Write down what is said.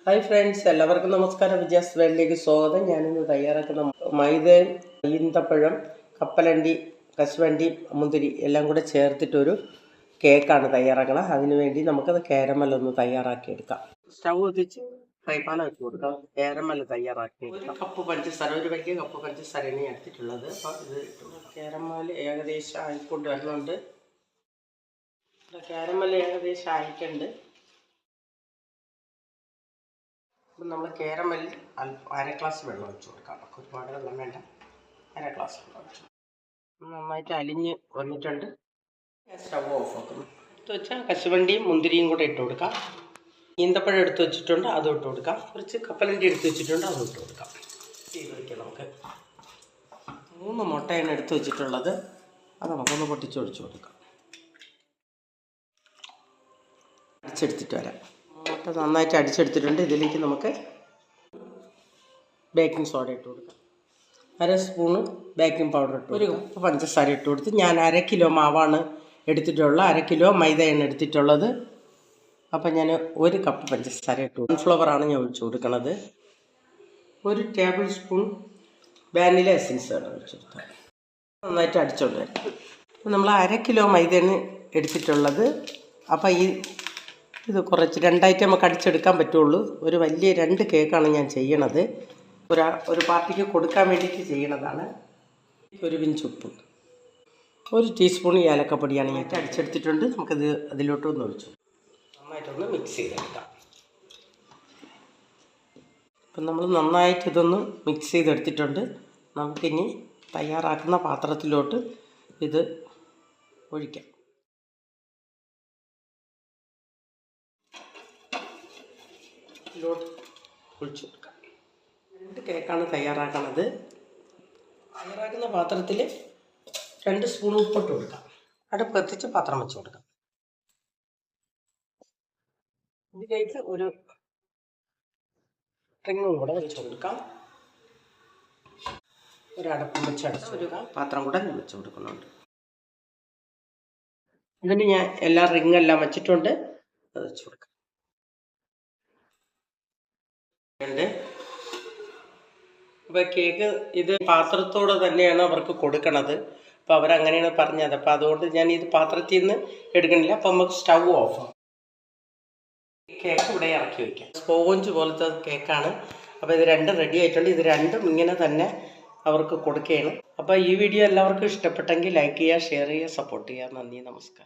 Hi friends, എല്ലാവർക്കും നമസ്കാരം. വിജയാസ് വേൾഡിലേക്ക് സ്വാഗതം. ഞാനിന്ന് തയ്യാറാക്കുന്ന മൈദയും ഈന്തപ്പഴം, കപ്പലണ്ടി, കശുവണ്ടി, മുന്തിരി എല്ലാം കൂടെ ചേർത്തിട്ടൊരു കേക്കാണ് തയ്യാറാക്കണം. അതിനുവേണ്ടി നമുക്കത് കാരമലൊന്ന് തയ്യാറാക്കിയെടുക്കാം. സ്റ്റൗ എത്തിച്ച് ഫ്രൈ പാൻ ആക്കി കൊടുക്കാം. കാരമൽ തയ്യാറാക്കി ഒരു കപ്പ് പഞ്ചസാര, ഒരു വലിയ കപ്പ് പഞ്ചസാരയാണ് എടുത്തിട്ടുള്ളത്. അപ്പോൾ ഇത് കാരമൽ ഏകദേശം ആയിക്കൊണ്ട് വരുന്നുണ്ട്. കാരമൽ ഏകദേശം ആയിട്ടുണ്ട്. അപ്പം നമ്മൾ കാരമലിൽ അര ഗ്ലാസ് വെള്ളം ഒഴിച്ച് കൊടുക്കാം. ഒരുപാട് വെള്ളം വേണ്ട, അര ഗ്ലാസ് വെള്ളം ഒഴിച്ചു. നന്നായിട്ട് അലിഞ്ഞ് വന്നിട്ടുണ്ട്. സ്റ്റവ് ഓഫ് ആക്കുന്നു. എടുത്ത് വെച്ചാൽ കശുവണ്ടിയും മുന്തിരിയും കൂടെ ഇട്ട് കൊടുക്കാം. ഈന്തപ്പഴം എടുത്ത് വെച്ചിട്ടുണ്ട്, അതും ഇട്ട് കൊടുക്കാം. കുറച്ച് കപ്പലണ്ടി എടുത്ത് വെച്ചിട്ടുണ്ട്, അതും ഇട്ട് കൊടുക്കാം. ചെയ്ത് വയ്ക്കാം. നമുക്ക് 3 മുട്ടയാണ് എടുത്ത് വെച്ചിട്ടുള്ളത്. അത് നമുക്കൊന്ന് പൊട്ടിച്ചൊഴിച്ച് കൊടുക്കാം. അടിച്ചെടുത്തിട്ട് വരാം. മുട്ട നന്നായിട്ട് അടിച്ചെടുത്തിട്ടുണ്ട്. ഇതിലേക്ക് നമുക്ക് ബേക്കിംഗ് സോഡ ഇട്ട് കൊടുക്കാം. 1 സ്പൂണ് ബേക്കിംഗ് പൗഡർ ഇട്ട്, 1 കപ്പ് പഞ്ചസാര ഇട്ട് കൊടുത്ത്. ഞാൻ 1/2 കിലോ മാവാണ് എടുത്തിട്ടുള്ളത്, 1/2 കിലോ മൈദയാണ് എടുത്തിട്ടുള്ളത്. അപ്പം ഞാൻ 1 കപ്പ് പഞ്ചസാര ഇട്ടു. കോൺഫ്ലവറാണ് ഞാൻ ഒഴിച്ചു കൊടുക്കുന്നത്. 1 ടേബിൾ സ്പൂൺ വാനില എസൻസ് ആണ് ഒഴിച്ചു കൊടുത്തത്. നന്നായിട്ട് അടിച്ചോണ്ട് വരാം. നമ്മൾ 1/2 കിലോ മൈദയാണ് എടുത്തിട്ടുള്ളത്. അപ്പം ഇത് കുറച്ച് 2 ആയിട്ട് നമുക്ക് അടിച്ചെടുക്കാൻ പറ്റുള്ളൂ. ഒരു വലിയ 2 കേക്കാണ് ഞാൻ ചെയ്യണത്. ഒരു പാർട്ടിക്ക് കൊടുക്കാൻ വേണ്ടിയിട്ട് ചെയ്യണതാണ്. 1 പിഞ്ച് ഉപ്പ്, 1 ടീസ്പൂൺ ഏലക്കപ്പൊടിയാണ് ഞാൻ അടിച്ചെടുത്തിട്ടുണ്ട്. നമുക്കത് അതിലോട്ടൊന്ന് ഒഴിച്ചു നന്നായിട്ടൊന്ന് മിക്സ് ചെയ്തെടുക്കാം. അപ്പം നമ്മൾ നന്നായിട്ട് ഇതൊന്ന് മിക്സ് ചെയ്തെടുത്തിട്ടുണ്ട്. നമുക്കിനി തയ്യാറാക്കുന്ന പാത്രത്തിലോട്ട് ഇത് ഒഴിക്കാം. ഇതിലോട്ട് ഒഴിച്ചു കൊടുക്കാം. 2 കേക്കാണ് തയ്യാറാക്കണത്. തയ്യാറാക്കുന്ന പാത്രത്തിൽ 2 സ്പൂൺ ഉപ്പിട്ട് കൊടുക്കാം. അടുപ്പ് കത്തിച്ച് പാത്രം വെച്ച് കൊടുക്കാം. ഇതിലേക്ക് ഒരു റിങ്ങും കൂടെ വെച്ച് കൊടുക്കാം. ഒരടപ്പം വെച്ച് അടച്ച് കൊടുക്കാം. പാത്രം കൂടെ വെച്ച് കൊടുക്കുന്നുണ്ട്. ഇതിന് ഞാൻ എല്ലാ റിങ്ങെല്ലാം വെച്ചിട്ടുണ്ട്. അത് വെച്ച് കൊടുക്കാം. അപ്പോൾ കേക്ക് ഇത് പാത്രത്തോടെ തന്നെയാണ് അവർക്ക് കൊടുക്കണത്. അപ്പോൾ അവരങ്ങനെയാണ് പറഞ്ഞത്. അപ്പോൾ അതുകൊണ്ട് ഞാൻ ഇത് പാത്രത്തിൽ നിന്ന് എടുക്കണില്ല. അപ്പോൾ നമുക്ക് സ്റ്റൗ ഓഫ് ആവും. കേക്ക് ഇവിടെ ഇറക്കി വയ്ക്കാം. സ്പോഞ്ച് പോലത്തെ കേക്കാണ്. അപ്പോൾ ഇത് 2 റെഡി ആയിട്ടുണ്ട്. ഇത് 2ഉം ഇങ്ങനെ തന്നെ അവർക്ക് കൊടുക്കുകയാണ്. അപ്പോൾ ഈ വീഡിയോ എല്ലാവർക്കും ഇഷ്ടപ്പെട്ടെങ്കിൽ ലൈക്ക് ചെയ്യുക, ഷെയർ ചെയ്യുക, സപ്പോർട്ട് ചെയ്യുക. നന്ദി, നമസ്കാരം.